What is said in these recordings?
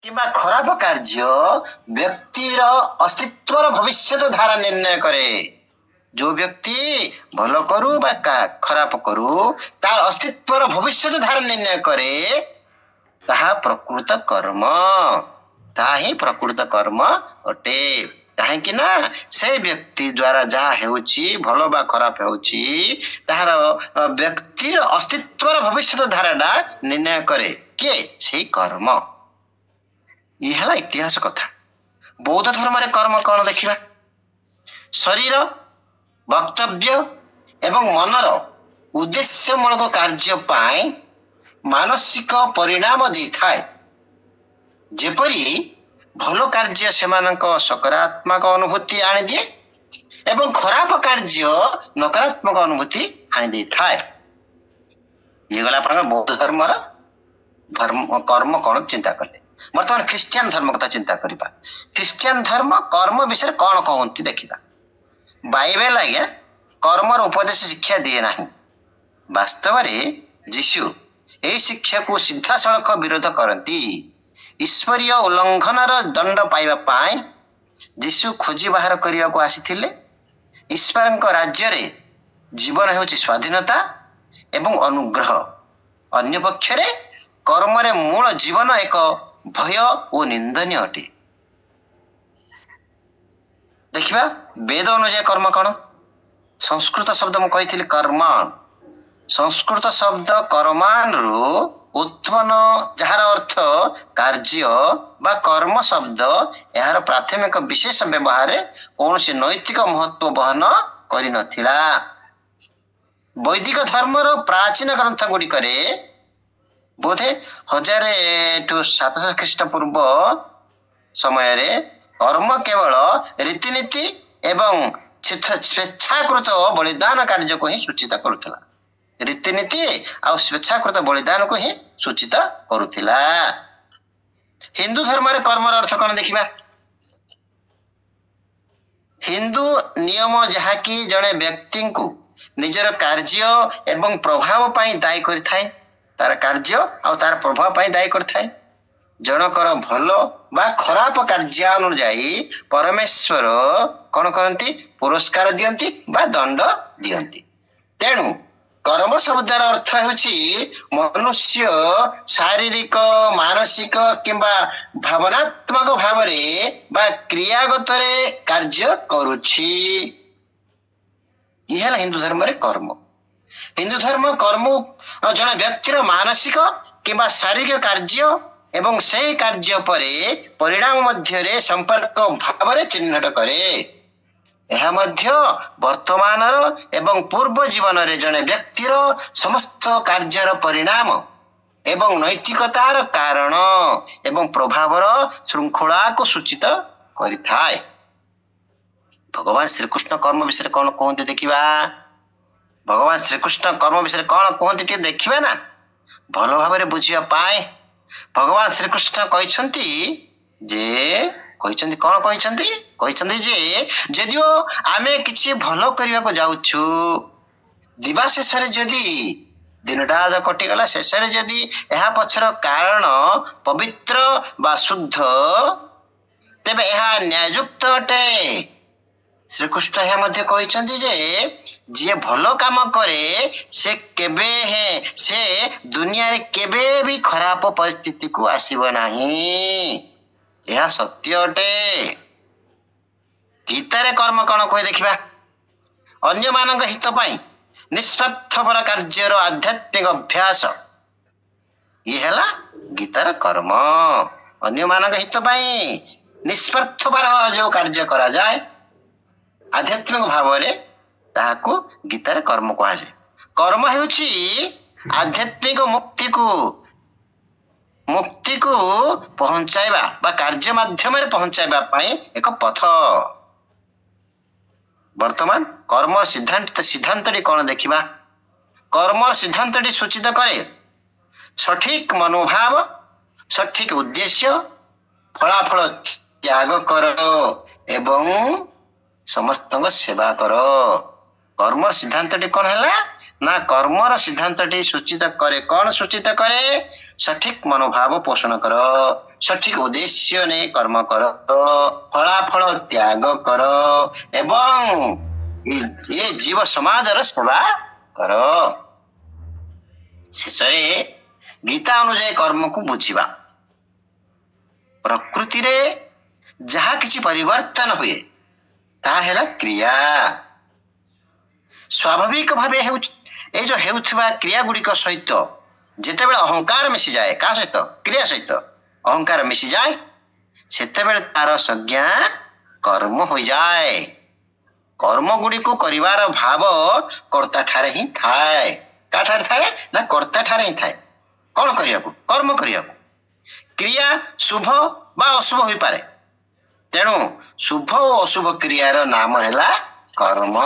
किंबा खराब कार्य व्यक्तिर अस्तित्वर भविष्य धारा निर्णय करे। जो व्यक्ति भल करू बा खराब करू तार अस्तित्वर भविष्य धारा निर्णय करे ताहा प्रकृत कर्म, ताहा ही प्रकृत कर्म अटे। कहीं ना से व्यक्ति द्वारा जहाँ हेउची भल बा खराब हेउची ताहार व्यक्तिर अस्तित्वर भविष्य धाराटा निर्णय करे के से कर्म। यह इतिहास कथा। बौद्ध धर्म रे कर्म कौन देखिबा? शरीर, वक्तव्य एवं मनर उद्देश्यमूलक कार्य पाए मानसिक परिणाम दी थाए। जेपरी भलो कार्य सेमानक सकारात्मक अनुभूति आनि दिए एवं खराब कार्य नकारात्मक अनुभूति आनि दी थाए। ये गला पर बौद्ध धर्म कर्म कौन चिंता कले। बर्तमान ख्रिस्टियन धर्म कथा चिंता करिबा। ख्रिस्टियन धर्म कर्म विषय कौन कहंती देखिबा। बाइबल आज्ञा कर्मर उपदेश शिक्षा दिए नाही। वास्तव में यीशु यही शिक्षा को सीधा सड़क विरोध करती। ईश्वरीय उल्लंघनर दंड पाइबा पाए यीशु खोजी बाहर करने को आसीथिले। ईश्वर राज्य रे जीवन हेउची स्वाधीनता एवं अनुग्रह। अन्य पक्षरे कर्म रे मूल जीवन एक भय और निंदनीय अटे। देखिबा वेद अनुसार कर्म कौन? संस्कृत शब्द मु कही कर्मान। संस्कृत शब्द कर्मान रु उत्पन्न जार अर्थ कार्य बा कर्म शब्द यार प्राथमिक विशेष व्यवहार कौन से नैतिक महत्व बहन करि नथिला। वैदिक धर्मर प्राचीन ग्रंथ गुड़िक बोधे 1000 ख्रीष्टपूर्व समय रे कर्म केवल रीतिनीति एवं स्वेच्छाकृत बलिदान कार्य को ही सूचित करुथिला। रीतिनीति आ स्वेच्छाकृत बलिदान को ही सूचित करुथिला। हिंदू धर्म रे कर्म अर्थ कौन देखिबा? हिंदू नियम जहाँ की जड़े व्यक्ति को निजर कार्य एवं प्रभाव पाई दायी करिथाए। तार कार्य और तार प्रभाव पाई दायी करिथाए। जनकर भल बा खराब कार्यानुजाई परमेश्वर कौन करती? पुरस्कार दियंती बा दंड दियंती। तेणु कर्म शब्दर अर्थ होछि मनुष्य शारीरिक, मानसिक किंबा भावनात्मक भाव रे बा क्रियागत रे कार्य करुछि। यह हिंदू धर्म रे कर्म। हिंदू धर्म कर्म जन व्यक्तिर मानसिक किंबा शारीरिक कार्य एवं से कार्य परे परिणाम मध्य रे संपर्क भाव रे चिन्हट करे। यह मध्य वर्तमानर एवं पूर्व जीवन रे जने व्यक्तिर समस्त कार्यर परिणाम एवं नैतिकतार कारण एवं प्रभावर श्रृंखला को सूचित करिथाए। भगवान श्रीकृष्ण कर्म विषय कौन कहते देखिबा। भगवान श्रीकृष्ण कर्म विषय कौन कहते देखिबा ना भल भाव रे बुझिया पाए। भगवान श्रीकृष्ण कहते जे कौन कहते जे जदिओ आमे किछि भलो करिया को जाउछु दिवा शेष रे जदि दिनटा कटि गला शेष रे जदि एहा पछर कारण पवित्र बा शुद्ध तेबे एहा न्याययुक्त अटे। श्रीकृष्ण यह मध्य कहते जे जे भलो काम करे से केबे है से दुनिया रे केबे भी खराब परिस्थिति को आसीबो नाही। यह सत्य अटे। गीता रे कर्म कौन कहे देखिबा। अन्य मानक हित पाई निस्वार्थपर कार्यर आध्यात्मिक अभ्यास ये हैला गीतार कर्म। अन्य मानक हित पाई निस्वार्थपर जो कार्य करा जाए आध्यात्मिक भाव रे ताहाको गीतार कर्म कहा जाए। कर्म हेउछि आध्यात्मिक मुक्ति को पहुंचाइबा बा कार्य माध्यम रे पहुंचाइबा पाई एक पथ। वर्तमान कर्म सिद्धांत कौन देखिबा। कर्म सिद्धांत सूचित करे सठिक मनोभाव, सठिक उद्देश्य, फलाफल त्याग कर एवं समस्त सेवा कर। कर्मर सिद्धांतटी कौन है ना कर्मर सिद्धांतटी सूचित करे कौन सूचित करे सठिक मनोभाव पोषण कर सठिक उद्देश्य ने कर्म कर फलाफल त्याग कर एवं ये जीव समाज सेवा कर शेष गीता अनुଯାୟୀ कर्म को बुझिबा प्रकृति रे जहा किछि परिवर्तन हुए ता हैला क्रिया स्वाभाविक भावे ए जो हेउथबा क्रिया गुड़िक सहित जेतेबेले अहंकार मिसी जाए का सहित क्रिया सहित अहंकार मिसी जाए सेतेबेले तार संज्ञा कर्म हो जाए कर्म गुड़ी को करिवार भाव कर्ता ठारे ही थाए का ठारे थाए ना कर्ता ठारे ही थाए कौन करिया को कर्म करिया को क्रिया शुभ बा अशुभ होई पारे तेणु शुभ और अशुभ क्रियार नाम हैला कर्म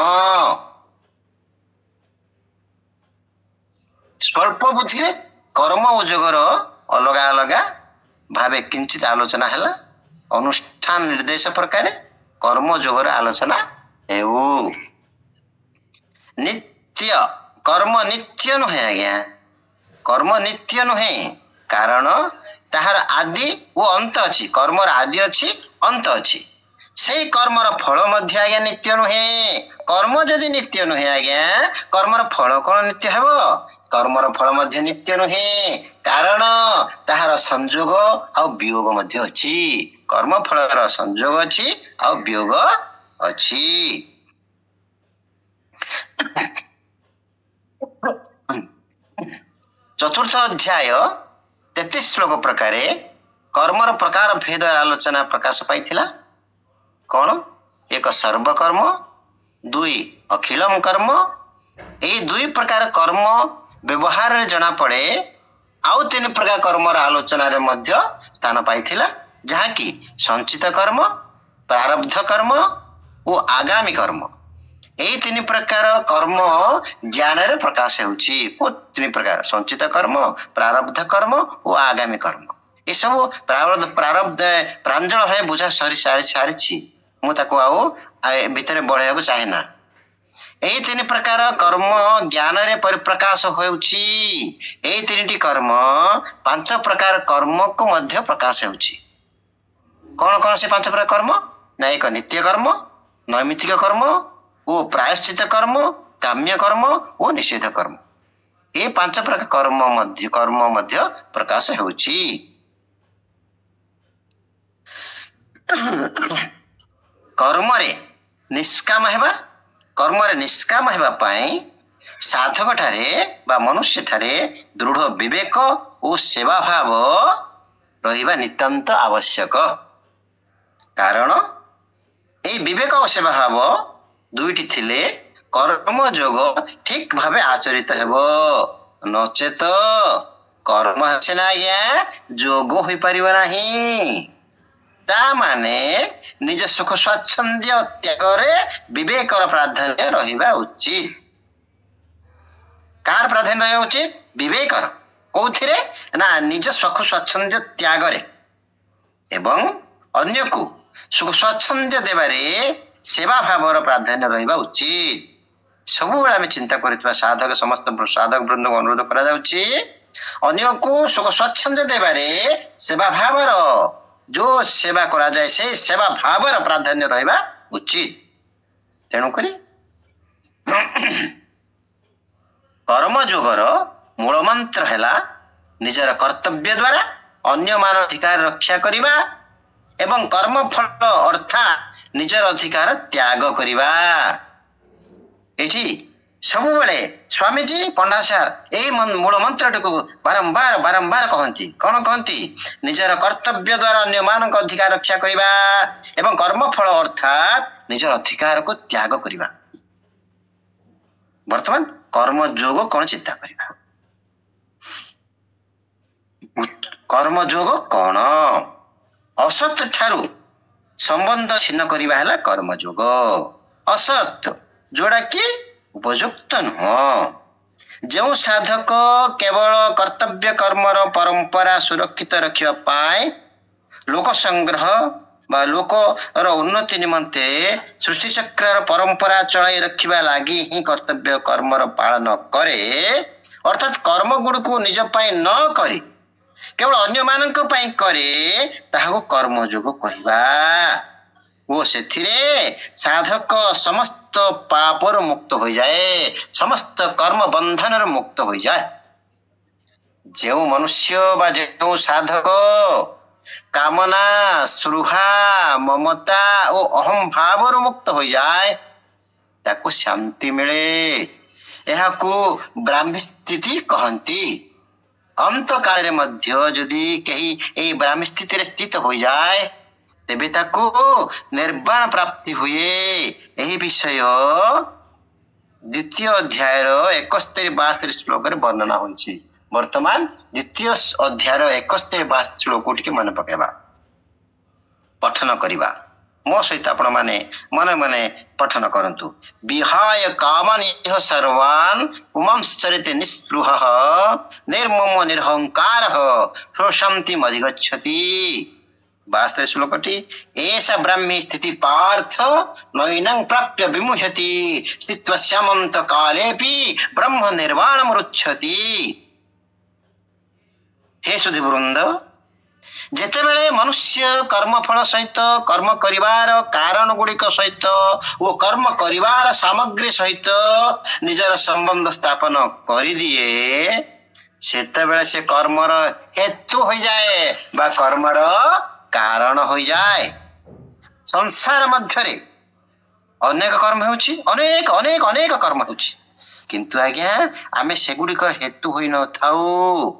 स्वल्प बुद्धि रे कर्म और जोगर अलगा अलगा भावे किंचित आलोचना हैला अनुष्ठान निर्देश प्रकार कर्म जोगर आलोचना हेउ नित्य कर्म नित्य नुहे आज्ञा कर्म नित्य नुहे कारण ताहार आदि वो अंत अच्छी कर्मर आदि अच्छी अंत अच्छी से कर्मर फल मध्य आज्ञा नित्य नुहे कर्म जदि नित्य नुहे आज्ञा कर्मर फल कौन नित्य हेबो कर्मर फल मध्य नित्य नुहे कारण ताहार संयोग आ वियोग मध्य अच्छी कर्म फलर संयोग अच्छी आ वियोग अच्छी चतुर्थ अध्याय 33 श्लोक प्रकार कर्मर प्रकार भेद आलोचना प्रकाश पाइथिला कौन एक सर्वकर्म दुई अखिलम कर्म ये दुई प्रकार कर्म व्यवहार रे जना पड़े आउ तीन प्रकार कर्मर आलोचना रे मध्य स्थान पाइथिला जहा कि संचित कर्म प्रारब्ध कर्म और आगामी कर्म यही तीन प्रकार कर्म ज्ञान रे प्रकाश होउची ओ तीन प्रकार संचित कर्म प्रारब्ध कर्म और आगामी कर्म ये सब प्रारब्ध प्रांजल है बुझा सारी मु ताको आउ भीतर बढ़ाया को चाहे ना यही तीन प्रकार कर्म ज्ञान रे परिप्रकाश होउची यही तीनटी कर्म पांच प्रकार कर्म को मध्य प्रकाश होउची कौन कौन से पांच प्रकार कर्म ना एक नित्य कर्म नैमित्तिक कर्म वो प्रायश्चित कर्म काम्य कर्म वो निषेध कर्म ये पांच प्रकार कर्म मध्य प्रकाश होउची कर्म रे निष्काम हेबा कर्म रे निष्काम हेबा पाई साधक ठारे बा मनुष्य ठारे दृढ़ विवेक और सेवा भाव रहिबा नितांत आवश्यक कारण ए विवेक और सेवा भाव दुईटी थिले कर्म जोग ठीक भावे आचरित हेबो नचेत कर्म हेना आज्ञा जोग होई परिबो नाही ता माने निज सुख स्वाच्छंद्य त्याग रे विवेक और प्राधान्य रहिबा उचित कार प्राधान्य रहिबा उचित विवेक कोथिरे ना निज सुख स्वाच्छंद्य त्याग रे एवं अन्य को सुख स्वाच्छंद्य देबारे सेवा भावर प्राधान्य रहिबा उचित सब बेला में चिंता करथिबा साधक समस्त साधक वृंद को अनुरोध करा जाउची अन्य को सुख स्वाच्छंद्य देबारे सेवा भावर जो सेवा करा जाए से सेवा भावर प्राधान्य रहिबा उचित तेणु करी कर्म जोगर मूल मंत्र हैला निजर कर्तव्य द्वारा अन्य मान अधिकार रक्षा करिबा एवं कर्म फल अर्थात निजर अधिकार त्याग करिबा एठी सबु बेले स्वामी जी पंडा सार एई मूल मंत्र को बारंबार बारंबार कहंती कौन कहंती निजर कर्तव्य द्वारा अन्य मान अधिकार रक्षा करिबा एवं कर्म फल अर्थात निजर अधिकार को त्याग करिबा वर्तमान कर्म जोग कौन चिंता करिबा कर्म जोग कौन असत ठारू संबंध छिन्न करिबा हैला कर्म जोग असत जोड़ा कि उपयुक्त नुह जो साधक केवल कर्तव्य कर्मर परंपरा सुरक्षित रखिबा पाए लोक संग्रह बा लोकर उन्नति निमंते सृष्टि चक्र परंपरा चलाई रखिबा लागि ही कर्तव्य कर्मर पालन करे। अर्थात कर्म गुड़ को निज पाई न करी केवल अन्य मानक पाई करे ताहाको कर्मयोग कहिबा। वो सेथिरे साधक समस्त पापर मुक्त हो जाए, समस्त कर्म बंधन मुक्त हो जाए। जो मनुष्य बा जो साधक कामना स्पृहा ममता और अहम भाव मुक्त हो जाए ताको शांति मिले। यह को ब्राह्मी स्थिति कहती। अंत काल रे मध्य जदि कहीं ए ब्राह्मी स्थिति रे स्थित हो जाए तेबे ताको निर्वाण प्राप्ति हुए। यही विषय द्वितीय अध्याय 71-72 श्लोक रे वर्णना होइछि। वर्तमान द्वितीय अध्याय 71-72 श्लोक टिके मन पकेबा पठन करिबा। मो सहित आपण माने मने मने पठन करंतु। विहाय कामन इह सर्वान् पुमांश्चरिते निस्पृहः निर्ममो निरहंकारः प्रशान्तिम् अधिगच्छति। 72 श्लोकटी एषा ब्राह्मी स्थिति पार्थ नैनं प्राप्य विमुह्यति स्थित्वस्यामन्त कालेऽपि ब्रह्म निर्वाणं रुच्छति। हे सुधी वृंद, जेतेबेले मनुष्य कर्मफल सहित कर्म करिवार कारण गुड़िक सहित वो कर्म करिवार सामग्री सहित निजर संबंध स्थापन करि दिए सेतेबेले से कर्मर हेतु हो जाए बा कर्मर कारण हो जाए। संसार मध्यरे अनेक कर्म होछि, अनेक अनेक अनेक कर्म होछि, किंतु आज्ञा आमे सेगुड़िकर हेतु होई न थाउ।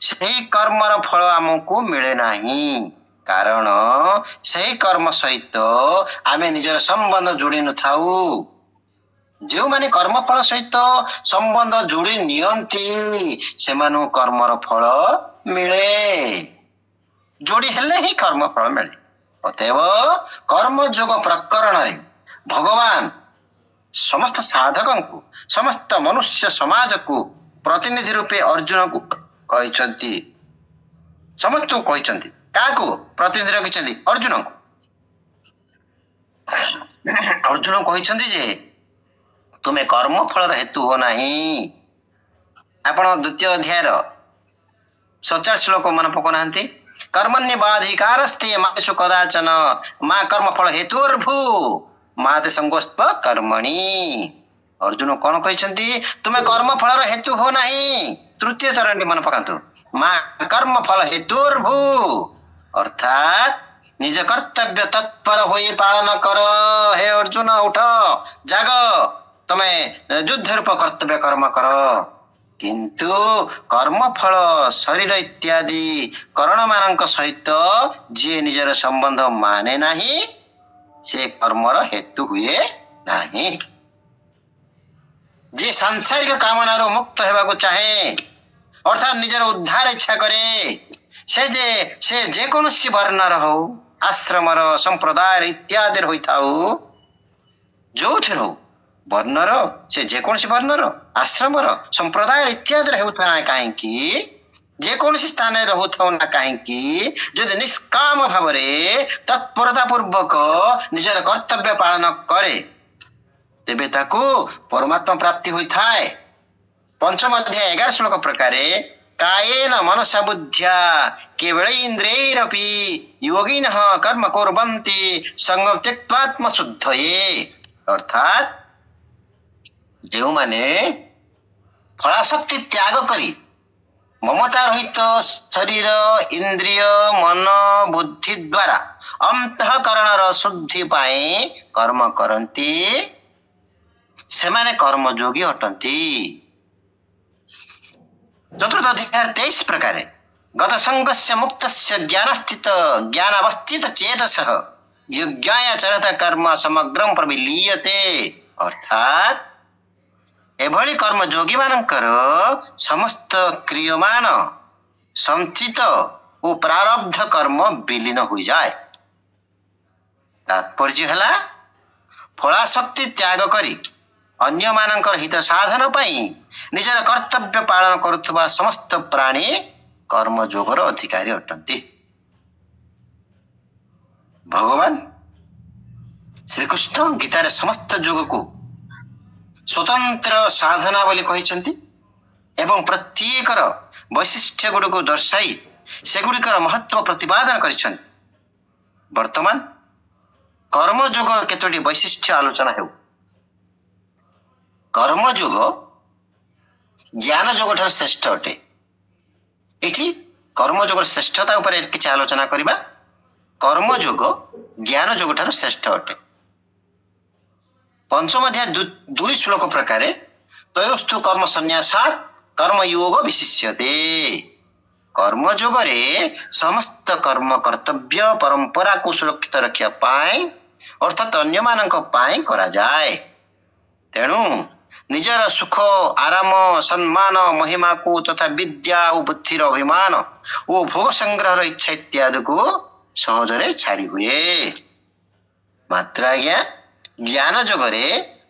सही कर्मर फल आमको मिले नहीं, कारण सही कर्म सहित आमे निजर संबंध जोड़ी न थाउ। जो माने कर्म फल सहित संबंध जोड़ी नियंती सेमानु कर्मर फल मिले। जोड़ी हेले ही कर्म फल मिले। अतएव कर्म जोग प्रकरण रे भगवान समस्त साधकों को समस्त मनुष्य समाज को प्रतिनिधि रूपे अर्जुन को कहते। समस्त को कहते काको प्रतिनिधि रखिछन्ति अर्जुन को। अर्जुन कहते जे तुम्हें कर्म फल हेतु हो नहीं। आपण द्वितीय अध्याय 47 श्लोक मन पकोनांती। कर्मण्यवाधिकारस्ते मासु कदाचन मा कर्म फल हेतुर्भू माते संगोस्प कर्मणि। अर्जुन कौन कहते तुम्हें कर्म फल हेतु हो नहीं। तृतीय चरण मन पकातु मा कर्म फल हेतुर्भू, अर्थात निज कर्तव्य तत्पर होई पालन कर। हे अर्जुन उठ जाग, तुम्हें युद्ध रूप कर्तव्य कर्म कर। किंतु कर्म फल शरीर इत्यादि करण मानक सहित जे निजर संबंध माने नहीं से कर्मर हेतु हुए नहीं। जे सांसारिक कामना मुक्त हेबाको चाहे अर्थात निजर उद्धार इच्छा करे से जे कोनोसी वर्णर हो आश्रमर संप्रदाय इत्यादि होई थाउ जोथिर हो वर्णर से जे कोनोसी वर्णर आश्रमर संप्रदाय इत्यादि हेउथा ना काहेकि जे कोनोसी स्थान रे रहउथौ ना काहेकि जदि निष्काम भाव रे तत्परता पूर्वक निजर कर्तव्य पालन करे तेबे ताको परमात्मा प्राप्ति होई थाए। पंचम अध्याय 11 श्लोक प्रकारे कायेन मनसा बुद्ध्या केवल इंद्रियैरपि योगिनः कर्म कुर्वन्ति संगम त्यक्त्वात्म शुद्धये। अर्थात जो माने फलाशक्ति त्याग करी ममता रहित शरीर इंद्रिय मन बुद्धि द्वारा अंतःकरणर शुद्धि पाए कर्म करन्ति सेमाने कर्मयोगी अटन्ति। चतुर्थ अध्याय 23 प्रकारे गत संगस्य मुक्तस्य ज्ञानस्थित ज्ञानावस्थित चेतसः योग्याय चरत कर्म समग्रम प्रविलीयते। अर्थात एभली कर्म योगी मानकर समस्त क्रियमान संचित और प्रारब्ध कर्म विलीन हो जाए। तात्पर्य है फलाशक्ति त्याग करी अन्य मानकर हित साधन पाई निजर कर्तव्य पालन करुवा समस्त प्राणी कर्म योगर अधिकारी अटंती। भगवान श्रीकृष्ण गीतार समस्त जोग को स्वतंत्र साधना बोली कहिसंती एवं प्रत्येक वैशिष्ट्य गुड़ को दर्शाई सेगुड़िकर महत्व प्रतिपादन करिसंती। वर्तमान कर्मयोग केतोटी वैशिष्ट्य आलोचना हेउ। कर्मयोग ज्ञान योग ठार श्रेष्ठ अटे। एठी कर्मयोग श्रेष्ठता उपर किछि आलोचना करिबा। कर्मयोग ज्ञान योग ठार श्रेष्ठ अटे। पंचम अध्याय 2 श्लोक प्रकारे तयोस्तु कर्म संन्यासात् कर्मयोग विशिष्यते। कर्मयोग रे समस्त कर्म कर्तव्य परंपरा को सुरक्षित रखिया पाए अर्थात अन्य मानक पाए करा जाए। तेणु निजर सुख आराम सम्मान महिमा को तथा विद्या और बुद्धिर अभिमान और भोग संग्रह इच्छा इत्यादि को सहजरे छाड़ी हुए। मात्र आज्ञा ज्ञान जगरे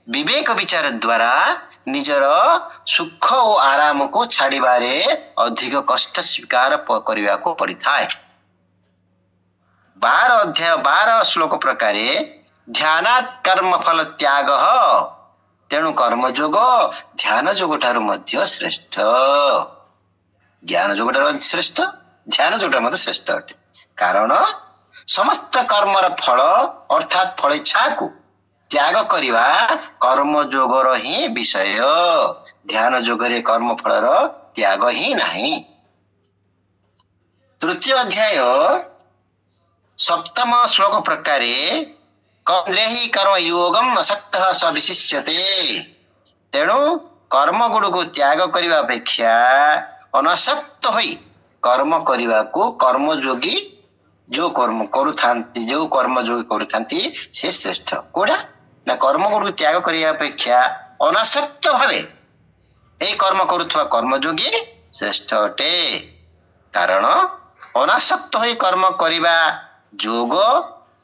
विवेक विचार द्वारा निजर सुख और आराम को छाड़िबारे अधिक कष्ट स्वीकार करने को पड़ी थाए। 12 अध्याय 12 श्लोक प्रकारे ध्यानात् कर्म फल त्याग तेणु कर्मयोग ध्यान योग ठारू मध्य श्रेष्ठ। ज्ञान योग ठारू श्रेष्ठ ध्यान योग ठारू श्रेष्ठ अटे। कारण समस्त कर्मर फल अर्थात फल इच्छा को त्याग करिवा कर्मयोगर ही विषय। ध्यान योगरे कर्म फलर त्याग ही नहीं। तृतीय अध्याय 7 श्लोक प्रकारे कर्मेहि कर्म योगम असक्तः स विशिष्यते। तेणु कर्म गुड़ को त्याग करने अपेक्षा अनासक्त होई कर्म करने को कर्मयोगी जो कर्म करुथांती जो कर्मयोगी करुथांती से श्रेष्ठ। कोडा ना कर्म गुड़ को त्याग करने अपेक्षा अनासक्त भावे ए कर्म करुथवा कर्मयोगी श्रेष्ठ अटे। कारण अनासक्त होई कर्म करिबा जोग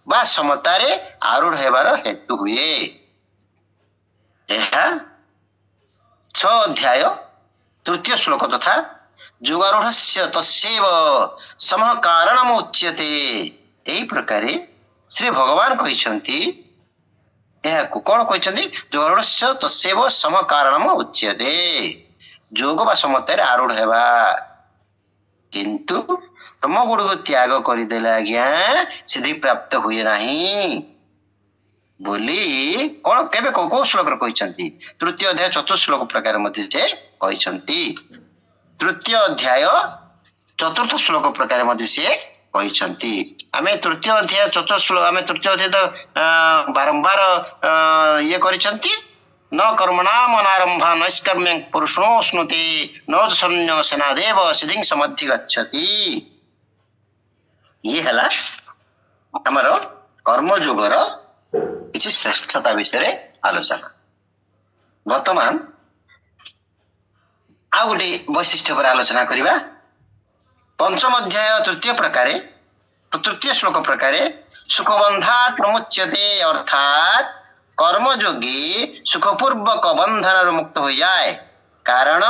बा समतारे आरूढ़ हेबार हेतु हुए। 6 अध्याय 3 श्लोक तथा योगारूढ़स्य तस्यैव समः कारणम उच्यते। एही प्रकारे श्री भगवान कहिसंती एहा को कोन कहिसंती योगारूढ़स्य तस्यैव समः कारणम उच्यते। जोग बा समतारे आरूढ़ हेबा किंतु कर्म गुड़ को त्याग करदेले आज्ञा सिद्धि प्राप्त हुए नहीं बोली कौन केबे को श्लोक कहिसंती। 3 अध्याय 4 श्लोक प्रकार मध्य से कहिसंती। 3 अध्याय 4 श्लोक प्रकार मध्य से कहिसंती। आमे 3 अध्याय 4 श्लोक आमे 3 अध्याय तो बारंबार ये करिसंती। न कर्मणाम अनारंभा नैष्कर्म्यं पुरुषो स्नुते न सन्न्य सेनादेव सिद्धिं समधिगच्छति। ये हला हमर कर्मयोगर किछि श्रेष्ठता विषय आलोचना। वर्तमान आ गोटे वैशिष्ट्य पर आलोचना करिबा। पंचम अध्याय 3 प्रकारे 3 श्लोक प्रकारे सुखबंधात् प्रमुच्यते अर्थात कर्मयोगी सुखपूर्वक बंधन मुक्त हो जाए। कारण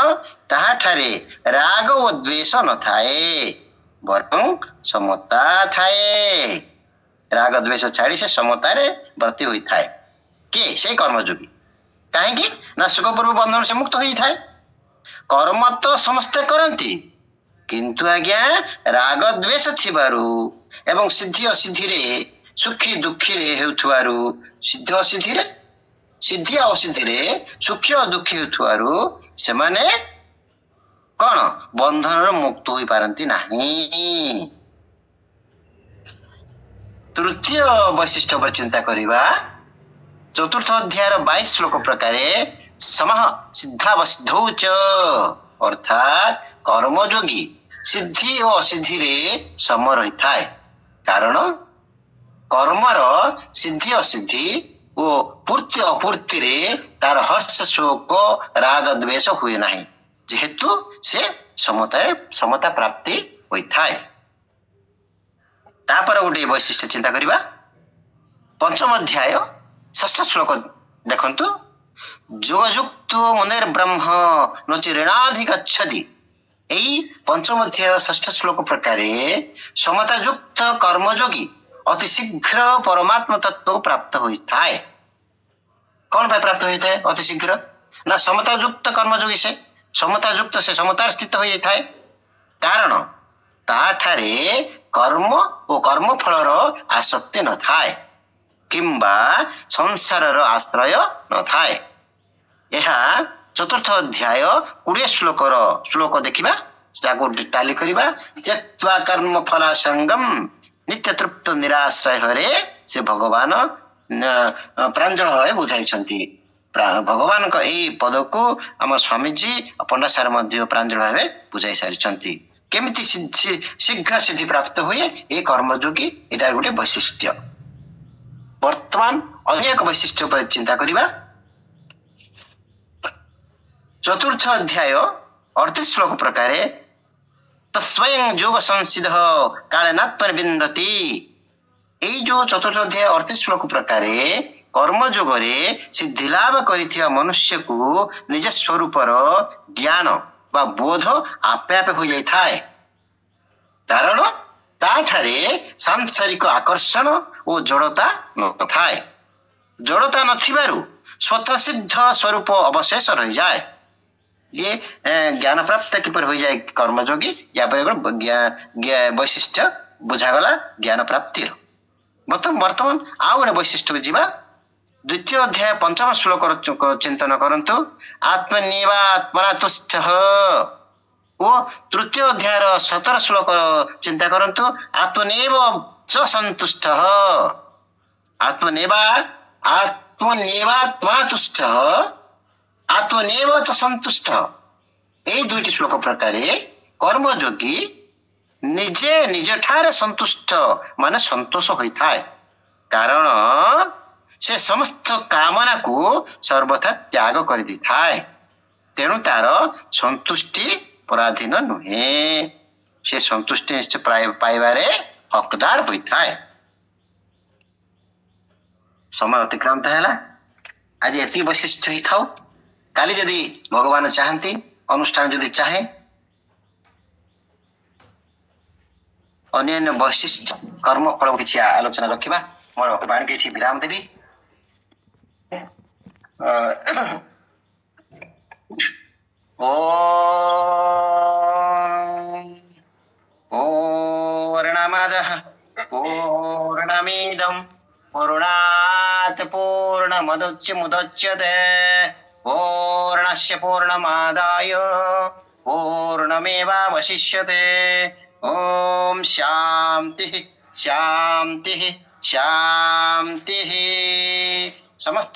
ताहा ठारे राग और द्वेष न थाए बरं समता थाए। राग द्वेष छाड़ी से समतारे वर्ती होई थाए के से कर्मयोगी। काहेकि ना सुखपूर्व बंधन से मुक्त होई थाए। कर्म तो समस्त करंती किंतु आज्ञा राग द्वेष थिबारु एवं सिद्धि असिद्धि रे सुखी दुखी रे हेउथुआरु सिद्ध असिद्धि रे सिद्धि असिद्धि रे सुखी और दुखी हेउथुआरु से माने कौन बंधन मुक्त होई पारंती नहीं। तृतीय वैशिष्ट्य पर चिंता करिबा। 4 अध्याय 22 श्लोक प्रकारे समः सिद्धावस्थौ च अर्थात कर्मयोगी सिद्धि और असिद्धि रे सम रही थाए। कारण कर्मर सिद्धि असिद्धि ओ पूर्ति अपूर्ति रे तार हर्ष शोक राग द्वेष हुए नहीं जेहेतु से समता प्राप्ति होई थाए। तापर गोटे वैशिष्ट्य चिंता करिबा। पंचम अध्याय 6 श्लोक देखंतु योगयुक्तो मुनिर्ब्रह्म न चिरेणाधिगच्छति। एई पंचम अध्याय 6 श्लोक प्रकारे समता युक्त कर्मयोगी अति शीघ्र परमात्मा तत्व को प्राप्त होता है। कौन भाई प्राप्त होता है अति शीघ्र ना समता युक्त कर्मयोगी से समता युक्त से समतार स्थित हो जाता है। कारण ताठारे कर्म और कर्म फलर आसक्ति न थाए किंबा संसार आश्रय न थाए। यह चतुर्थ अध्याय 20 श्लोक देखिबा टाली करिबा। त्यक्त्वा कर्म फल संगम नित्य तृप्त निराश्रय हरे से भगवान प्रांजल भाव बुझाई। भगवान का यही पद को आम स्वामीजी पंडा सार प्रांजल भाव बुझाई सारी। केमिति शीघ्र सिद्धि प्राप्त हुए ये कर्मयोगी एटार गोटे वैशिष्ट्य। वर्तमान अन्य एक वैशिष्ट्य पर चिंता करिबा। चतुर्थ अध्याय 38 श्लोक प्रकार तस्वयं जोग संसिद्ध कालेनात्मन विन्दति। এই जो चतुर्थ अध्याय 38 श्लोक प्रकार कर्म जोगरे सिद्धि लाभ करिथिया मनुष्य को निज स्वरूपर ज्ञान बा बोध आपे आपे हो जाई थाए। कारण ताठारे सांसारिक आकर्षण और जड़ता न थाए। जड़ता नथिबारु स्वतः सिद्ध स्वरूप अवशेष रह जाए। ये ज्ञान प्राप्त किपर हो जाए कर्मयोगी या वैशिष्ट बुझागला ज्ञान प्राप्ति। वर्तमान आउ गोटे वैशिष्ट को जीवा। द्वितीय अध्याय 5 श्लोक चिंतन करंतु आत्मनिवात्मना तुष्ट। वो तृतीय अध्याय 17 श्लोक चिंता करंतु आत्मनेव च संतुष्ट। आत्मनेवात्मना तुष्ट आत्मनेव च संतुष्ट। এই দুইটি শ্লোক প্রকারে কর্মযোগী নিজে নিজ ঠারে সন্তুষ্ট মানে সন্তোষ হইথায়। কারণ से समस्त कामना को सर्वथा त्याग कर दी थाए। तेणु तार संतुष्टि पराधीन नुहे। से संतुष्टि निश्चय पाइबारे हकदार होता है। समय अतिक्रांत है। आज एति वैशिष्ट ही थाउ। काली जदि भगवान चाहती अनुष्ठान जदि चाहे अन्य वैशिष्ट कर्म फल किसी आलोचना रखा। मोर वाणी के विराम देवी। पूर्णमदः पूर्णमिदं पूर्णात् पूर्णमुदच्यते पूर्णस्य पूर्णमादाय पूर्णमेवावशिष्यते। ओम शांति शांति शांति। समस्त